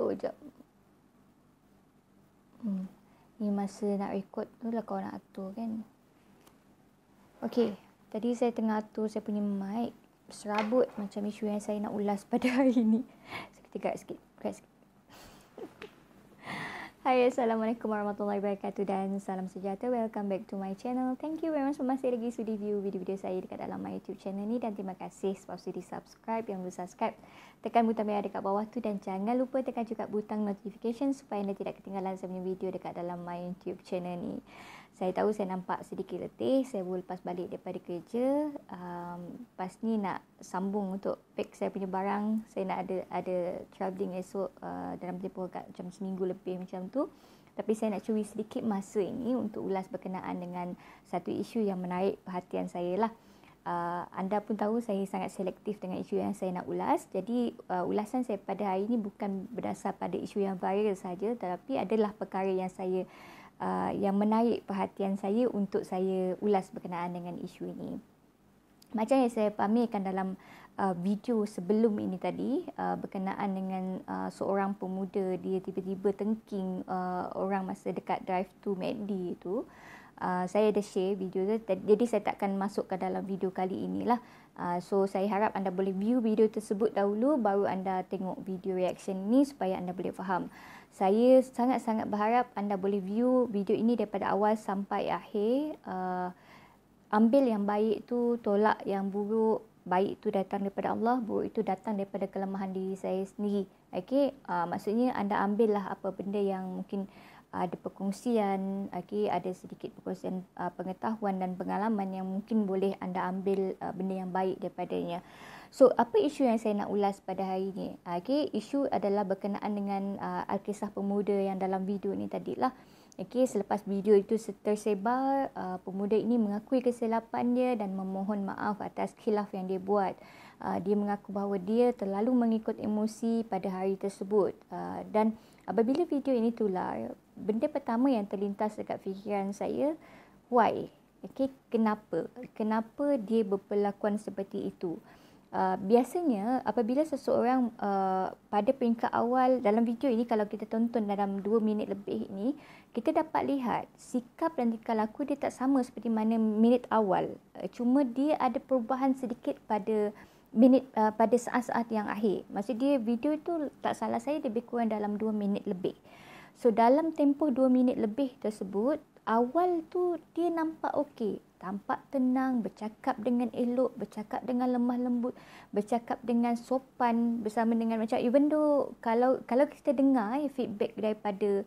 Sekejap. Ni masa nak record tu lah kau nak atur kan. Okay, tadi saya tengah atur saya punya mic. Serabut macam isu yang saya nak ulas pada hari ni. Saya gerak sikit. Hai, Assalamualaikum warahmatullahi wabarakatuh dan salam sejahtera. Welcome back to my channel. Thank you very much masih lagi sudi view video-video saya dekat dalam my YouTube channel ni. Dan terima kasih sebab sudi subscribe. Yang belum subscribe, tekan butang merah dekat bawah tu. Dan jangan lupa tekan juga butang notification supaya anda tidak ketinggalan saya punya video dekat dalam my YouTube channel ni. Saya tahu saya nampak sedikit letih. Saya baru lepas balik daripada kerja. Lepas ni nak sambung untuk pack saya punya barang. Saya nak ada travelling esok dalam tempoh macam seminggu lebih macam tu. Tapi saya nak curi sedikit masa ini untuk ulas berkenaan dengan satu isu yang menarik perhatian saya lah. Anda pun tahu saya sangat selektif dengan isu yang saya nak ulas. Jadi ulasan saya pada hari ini bukan berdasar pada isu yang viral saja, tetapi adalah perkara yang saya yang menarik perhatian saya untuk saya ulas berkenaan dengan isu ini. Macam yang saya pamerkan dalam video sebelum ini tadi berkenaan dengan seorang pemuda, dia tiba-tiba tengking orang masa dekat drive to MACD itu. Saya ada share video tu, jadi saya takkan masuk ke dalam video kali inilah. So saya harap anda boleh view video tersebut dahulu baru anda tengok video reaction ni supaya anda boleh faham. Saya sangat-sangat berharap anda boleh view video ini daripada awal sampai akhir. Ambil yang baik tu, tolak yang buruk. Baik itu datang daripada Allah, buruk itu datang daripada kelemahan diri saya sendiri. Okey, maksudnya anda ambillah apa benda yang mungkin ada perkongsian, okey, ada sedikit perkongsian pengetahuan dan pengalaman yang mungkin boleh anda ambil benda yang baik daripadanya. So, apa isu yang saya nak ulas pada hari ini? Okey, isu adalah berkenaan dengan Alkisah pemuda yang dalam video ni tadilah. Okey, selepas video itu tersebar, pemuda ini mengakui kesilapan dia dan memohon maaf atas khilaf yang dia buat. Dia mengaku bahawa dia terlalu mengikut emosi pada hari tersebut. Dan apabila video ini tular, benda pertama yang terlintas dekat fikiran saya, why? Okey, kenapa? Kenapa dia berpelakuan seperti itu? Biasanya apabila seseorang pada peringkat awal dalam video ini, kalau kita tonton dalam 2 minit lebih ini, kita dapat lihat sikap dan tingkah laku dia tak sama seperti mana minit awal. Cuma dia ada perubahan sedikit pada pada saat-saat yang akhir. Maksud dia video itu tak salah saya lebih kurang dalam 2 minit lebih. So dalam tempoh 2 minit lebih tersebut, awal tu dia nampak okey, tampak tenang, bercakap dengan elok, bercakap dengan lemah lembut, bercakap dengan sopan bersama dengan macam even though kalau kita dengar feedback daripada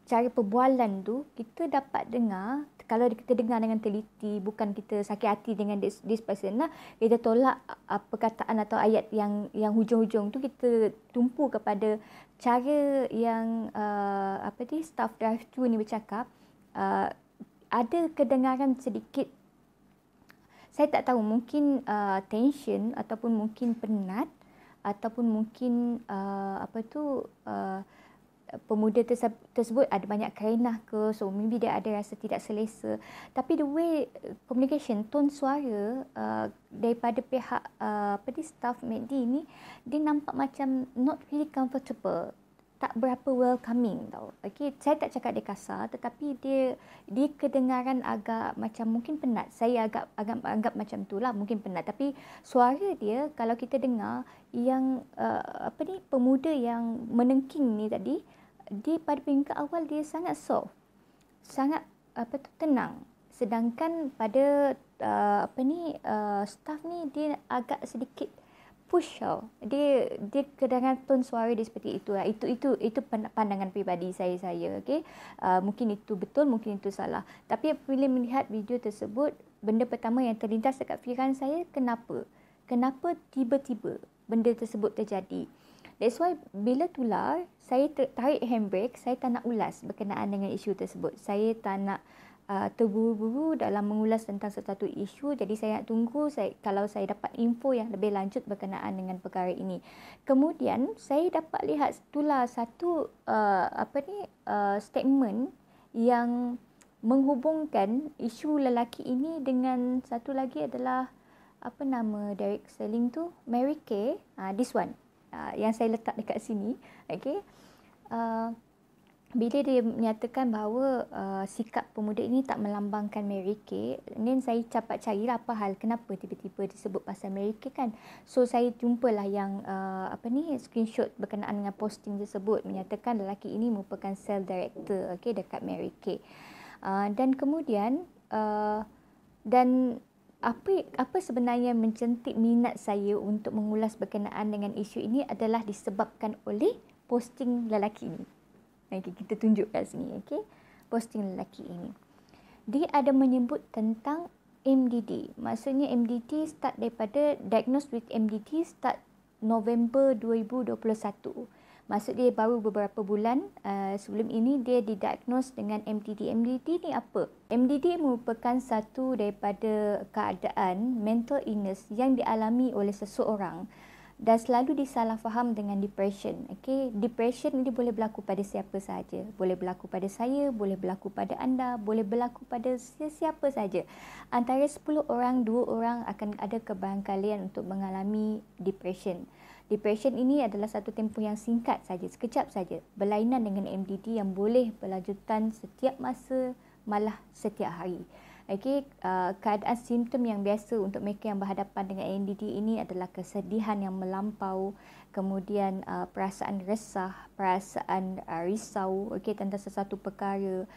cara perbualan tu, kita dapat dengar, kalau kita dengar dengan teliti, bukan kita sakit hati dengan this person lah, kita tolak perkataan atau ayat yang hujung-hujung tu, kita tumpu kepada cara yang staff drive thru ni bercakap. Ada kedengaran sedikit, saya tak tahu, mungkin tension ataupun mungkin penat ataupun mungkin pemuda tersebut ada banyak kerenah ke, so maybe dia ada rasa tidak selesa. Tapi the way communication, tone suara daripada pihak staff MACD ni, dia nampak macam not really comfortable, tak berapa welcoming tau. Okey, saya tak cakap dia kasar, tetapi dia kedengaran agak macam mungkin penat. Saya agak anggap macam tu lah, mungkin penat. Tapi suara dia kalau kita dengar yang pemuda yang menengking ni tadi, dia pada peringkat awal dia sangat soft, sangat tenang. Sedangkan pada staff ni dia agak sedikit push tau. Dia kedengaran tone suara dia seperti itu lah. Itu pandangan peribadi saya okey. Mungkin itu betul, mungkin itu salah. Tapi apabila melihat video tersebut, benda pertama yang terlintas dekat fikiran saya, kenapa tiba-tiba benda tersebut terjadi. That's why bila tular, saya tarik handbrake, saya tak nak ulas berkenaan dengan isu tersebut. Saya tak nak terburu-buru dalam mengulas tentang sesuatu isu. Jadi saya nak tunggu kalau saya dapat info yang lebih lanjut berkenaan dengan perkara ini. Kemudian saya dapat lihat tular satu statement yang menghubungkan isu lelaki ini dengan satu lagi adalah apa nama Derek Sterling tu, Mary Kay. This one. yang saya letak dekat sini. Okay. Bila dia menyatakan bahawa sikap pemuda ini tak melambangkan Mary Kay, then saya cepat carilah apa hal, kenapa tiba-tiba disebut pasal Mary Kay kan. So saya jumpalah yang screenshot berkenaan dengan posting tersebut, menyatakan lelaki ini merupakan sales director dekat Mary Kay. Dan kemudian dan apa sebenarnya mencentik minat saya untuk mengulas berkenaan dengan isu ini adalah disebabkan oleh posting lelaki ini. Okay, kita tunjuk kat sini, posting lelaki ini. Dia ada menyebut tentang MDD. Maksudnya MDD start daripada diagnosed with MDD start November 2021. Maksud dia baru beberapa bulan sebelum ini dia didiagnose dengan MDD. MDD ni apa? MDD merupakan satu daripada keadaan mental illness yang dialami oleh seseorang dan selalu disalahfaham dengan depression. Depression ini boleh berlaku pada siapa sahaja. Boleh berlaku pada saya, boleh berlaku pada anda, boleh berlaku pada sesiapa sahaja. Antara 10 orang, 2 orang akan ada kebarangkalian untuk mengalami depression. Depression ini adalah satu tempoh yang singkat saja, sekejap saja. Berlainan dengan MDD yang boleh berlanjutan setiap masa, malah setiap hari. Keadaan simptom yang biasa untuk mereka yang berhadapan dengan MDD ini adalah kesedihan yang melampau, kemudian perasaan resah, perasaan risau tentang sesuatu perkara,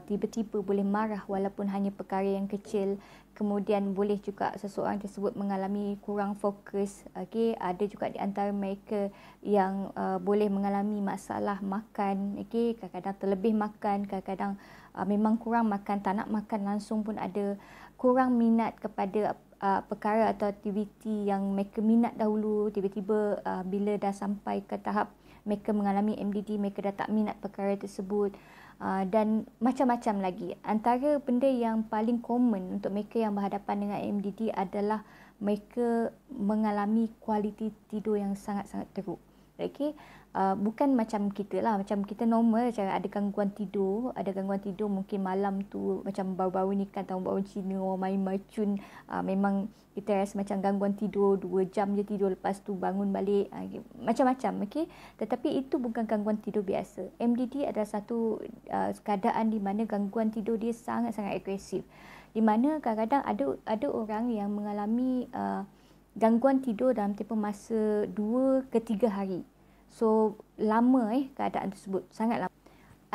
tiba-tiba boleh marah walaupun hanya perkara yang kecil, kemudian boleh juga seseorang tersebut mengalami kurang fokus. Ada juga di antara mereka yang boleh mengalami masalah makan, kadang-kadang terlebih makan, kadang-kadang memang kurang makan, tak nak makan langsung pun ada, kurang minat kepada perkara atau aktiviti yang mereka minat dahulu, tiba-tiba bila dah sampai ke tahap mereka mengalami MDD, mereka dah tak minat perkara tersebut, dan macam-macam lagi. Antara benda yang paling common untuk mereka yang berhadapan dengan MDD adalah mereka mengalami kualiti tidur yang sangat-sangat teruk. Bukan macam kita lah, macam kita normal, macam ada gangguan tidur mungkin malam tu macam baru-baru ni kan tahun baru Cina orang main macun, memang kita rasa macam gangguan tidur 2 jam je tidur, lepas tu bangun balik, macam-macam. Tetapi itu bukan gangguan tidur biasa. MDD adalah satu keadaan di mana gangguan tidur dia sangat-sangat agresif, di mana kadang-kadang ada orang yang mengalami gangguan tidur dalam tempoh masa 2 ke 3 hari. So lama keadaan tersebut, sangat lama.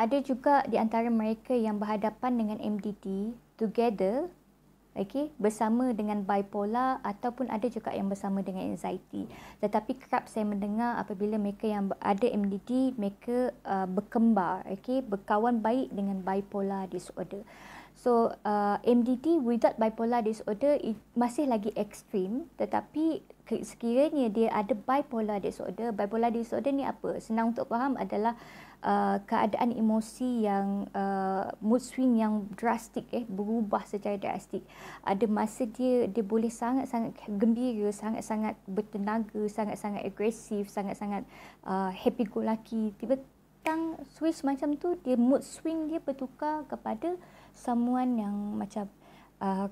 Ada juga di antara mereka yang berhadapan dengan MDD together, bersama dengan bipolar, ataupun ada juga yang bersama dengan anxiety. Tetapi kerap saya mendengar apabila mereka yang ada MDD, mereka berkembar, berkawan baik dengan bipolar disorder. So MDD without bipolar disorder masih lagi ekstrim, tetapi sekiranya dia ada bipolar disorder ni apa? Senang untuk faham adalah keadaan emosi yang mood swing yang drastik, berubah secara drastik. Ada masa dia boleh sangat-sangat gembira, sangat-sangat bertenaga, sangat-sangat agresif, sangat-sangat happy go lucky. Tiba-tiba switch macam tu, dia mood swing dia bertukar kepada someone yang macam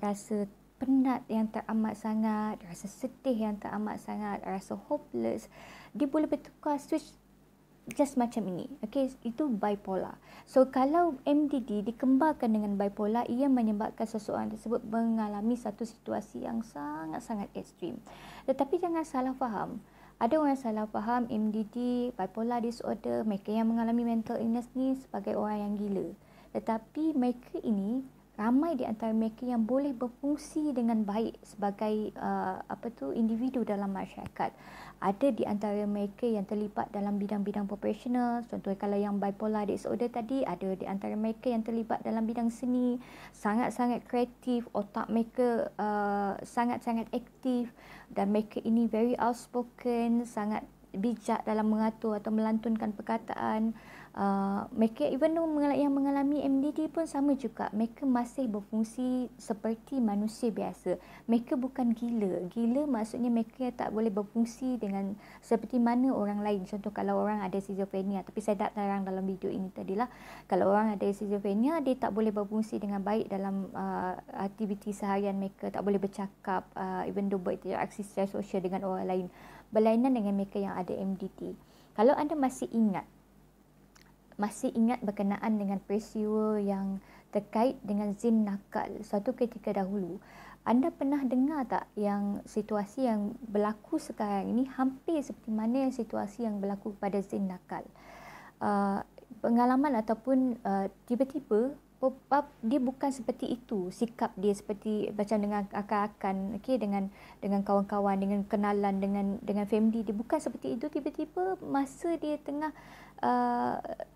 rasa penat yang teramat sangat, rasa sedih yang teramat sangat, rasa hopeless. Dia boleh bertukar switch just macam ini. Itu bipolar. So kalau MDD dikembarkan dengan bipolar, ia menyebabkan seseorang tersebut mengalami satu situasi yang sangat-sangat ekstrim. Tetapi jangan salah faham. Ada orang salah faham MDD, bipolar disorder, mereka yang mengalami mental illness ni sebagai orang yang gila. Tetapi mereka ini, ramai di antara mereka yang boleh berfungsi dengan baik sebagai individu dalam masyarakat. Ada di antara mereka yang terlibat dalam bidang-bidang profesional. Contohnya kalau yang bipolar disorder tadi, ada di antara mereka yang terlibat dalam bidang seni, sangat-sangat kreatif, otak mereka sangat-sangat aktif, dan mereka ini very outspoken, sangat bijak dalam mengatur atau melantunkan perkataan. Mereka even yang mengalami MDD pun sama juga, mereka masih berfungsi seperti manusia biasa. Mereka bukan gila. Gila maksudnya mereka tak boleh berfungsi dengan seperti mana orang lain. Contoh kalau orang ada schizophrenia, tapi saya tak terang dalam video ini tadilah, kalau orang ada schizophrenia, dia tak boleh berfungsi dengan baik dalam aktiviti seharian mereka, tak boleh bercakap, even though berinteraksi secara sosial dengan orang lain. berlainan dengan mereka yang ada MDT. Kalau anda masih ingat berkenaan dengan peristiwa yang terkait dengan zin nakal suatu ketika dahulu, anda pernah dengar tak yang situasi yang berlaku sekarang ini hampir seperti mana yang situasi yang berlaku pada zin nakal? Pengalaman ataupun tiba-tiba dia bukan seperti itu, sikap dia seperti macam dengan akan-akan, okey, dengan kawan-kawan, dengan kenalan, dengan family dia bukan seperti itu. Tiba-tiba masa dia tengah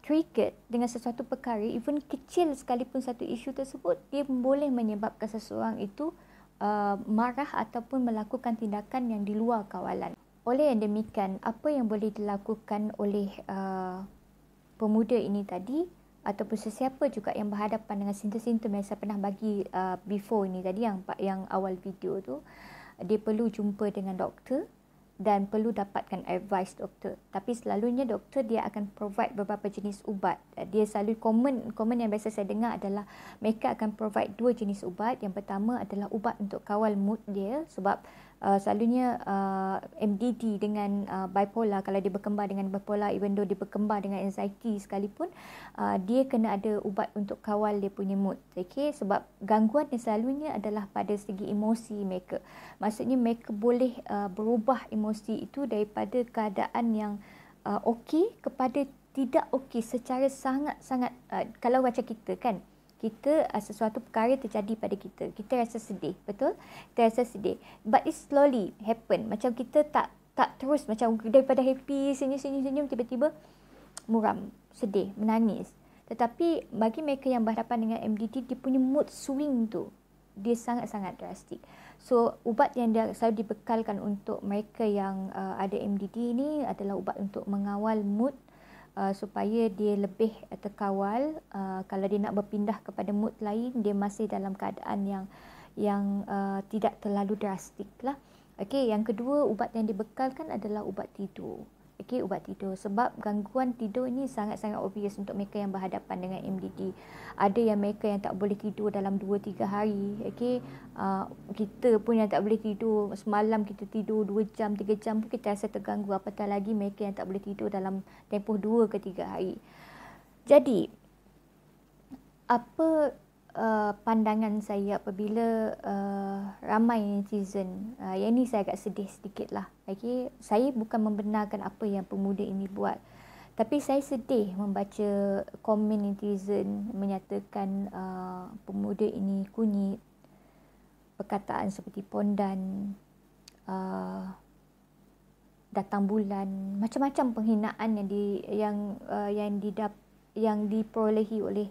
triggered dengan sesuatu perkara, even kecil sekalipun satu isu tersebut, dia boleh menyebabkan seseorang itu marah ataupun melakukan tindakan yang di luar kawalan. Oleh yang demikian, apa yang boleh dilakukan oleh pemuda ini tadi ataupun sesiapa juga yang berhadapan dengan simptom-simptom yang saya pernah bagi before ini tadi, yang awal video tu, dia perlu jumpa dengan doktor dan perlu dapatkan advice doktor. Tapi selalunya doktor dia akan provide beberapa jenis ubat. Dia selalu common yang biasa saya dengar adalah mereka akan provide 2 jenis ubat. Yang pertama adalah ubat untuk kawal mood dia, sebab selalunya MDD dengan bipolar, kalau dia berkembang dengan bipolar, even though dia berkembang dengan anxiety sekalipun, dia kena ada ubat untuk kawal dia punya mood. Okay? Sebab gangguan yang selalunya adalah pada segi emosi mereka. Maksudnya mereka boleh berubah emosi itu daripada keadaan yang okey kepada tidak okey secara sangat-sangat, kalau macam kita kan, kita sesuatu perkara terjadi pada kita, kita rasa sedih, betul? Kita rasa sedih, but it slowly happen. Macam kita tak terus macam daripada happy, senyum, tiba-tiba muram, sedih, menangis. Tetapi bagi mereka yang berhadapan dengan MDD, dia punya mood swing tu, dia sangat-sangat drastik. So, ubat yang dia selalu dibekalkan untuk mereka yang ada MDD ni adalah ubat untuk mengawal mood, supaya dia lebih terkawal. Kalau dia nak berpindah kepada mood lain, dia masih dalam keadaan yang tidak terlalu drastik lah. Okey, yang kedua ubat yang dibekalkan adalah ubat tidur. Okey, ubat tidur, sebab gangguan tidur ni sangat-sangat obvious untuk mereka yang berhadapan dengan MDD. Ada yang mereka yang tak boleh tidur dalam 2-3 hari. Okey, kita pun yang tak boleh tidur semalam, kita tidur 2 jam 3 jam pun kita rasa terganggu, apatah lagi mereka yang tak boleh tidur dalam tempoh 2 ke 3 hari. Jadi apa pandangan saya apabila ramai netizen, yang ni saya agak sedih sedikit lah. Okay? Saya bukan membenarkan apa yang pemuda ini buat, tapi saya sedih membaca komen netizen menyatakan pemuda ini kunyit, perkataan seperti pondan, datang bulan, macam-macam penghinaan yang diperolehi oleh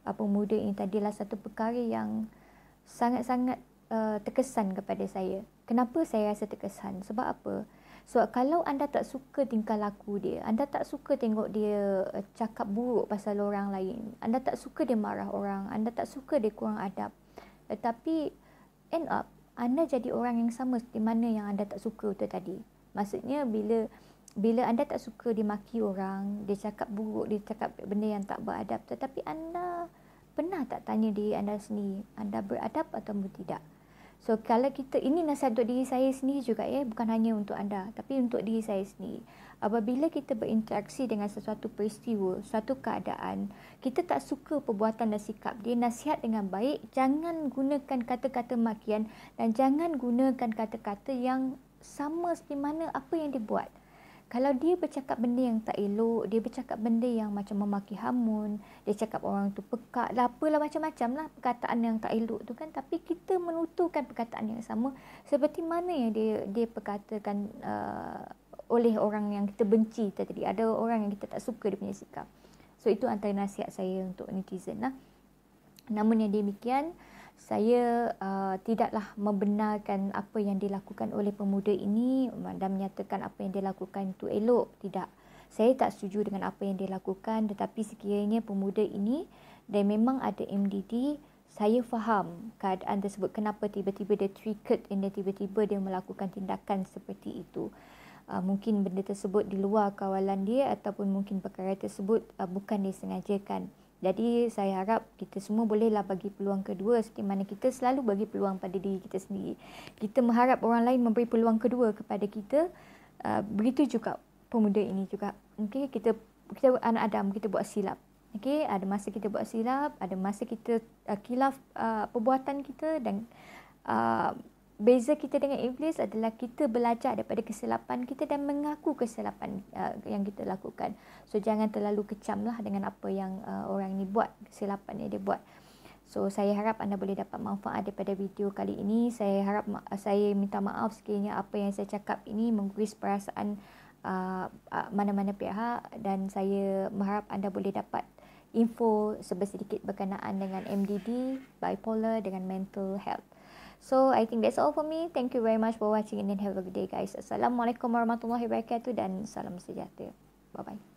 pemuda ini tadi adalah satu perkara yang sangat-sangat terkesan kepada saya. Kenapa saya rasa terkesan? Sebab apa? Sebab kalau anda tak suka tingkah laku dia, anda tak suka tengok dia cakap buruk pasal orang lain, anda tak suka dia marah orang, anda tak suka dia kurang adab, tetapi end up anda jadi orang yang sama seperti mana yang anda tak suka tu tadi. Maksudnya bila anda tak suka dia maki orang, dia cakap buruk, dia cakap benda yang tak beradab, tetapi anda pernah tak tanya diri anda sendiri, anda beradab atau tidak? So kalau kita, ini nasihat untuk diri saya sendiri juga ya, bukan hanya untuk anda, tapi untuk diri saya sendiri. Apabila kita berinteraksi dengan sesuatu peristiwa, suatu keadaan, kita tak suka perbuatan dan sikap dia, nasihat dengan baik, jangan gunakan kata-kata makian dan jangan gunakan kata-kata yang sama seperti mana apa yang dia buat. Kalau dia bercakap benda yang tak elok, dia bercakap benda yang macam memaki hamun, dia cakap orang tu pekak lah, apalah macam-macam lah perkataan yang tak elok tu kan, tapi kita menuturkan perkataan yang sama seperti mana yang dia perkatakan oleh orang yang kita benci tadi. Ada orang yang kita tak suka dia punya sikap. So itu antara nasihat saya untuk netizen lah. Namun yang demikian, saya tidaklah membenarkan apa yang dilakukan oleh pemuda ini dan menyatakan apa yang dia lakukan itu elok. Tidak. Saya tak setuju dengan apa yang dia lakukan, tetapi sekiranya pemuda ini dan memang ada MDD, saya faham keadaan tersebut, kenapa tiba-tiba dia triggered dan tiba-tiba dia melakukan tindakan seperti itu. Mungkin benda tersebut di luar kawalan dia ataupun mungkin perkara tersebut bukan disengajakan. Jadi saya harap kita semua bolehlah bagi peluang kedua seperti mana kita selalu bagi peluang pada diri kita sendiri. Kita mengharap orang lain memberi peluang kedua kepada kita, begitu juga pemuda ini juga. Okey, kita anak Adam, kita buat silap. Okey, ada masa kita buat silap, ada masa kita khilaf perbuatan kita, dan beza kita dengan iblis adalah kita belajar daripada kesilapan kita dan mengaku kesilapan yang kita lakukan. So jangan terlalu kecamlah dengan apa yang orang ni buat, kesilapan yang dia buat. So saya harap anda boleh dapat manfaat daripada video kali ini. Saya harap saya minta maaf sekiranya apa yang saya cakap ini menggugis perasaan mana-mana pihak, dan saya berharap anda boleh dapat info sedikit berkenaan dengan MDD, bipolar dengan mental health. So I think that's all for me. Thank you very much for watching and have a good day guys. Assalamualaikum warahmatullahi wabarakatuh dan salam sejahtera. Bye bye.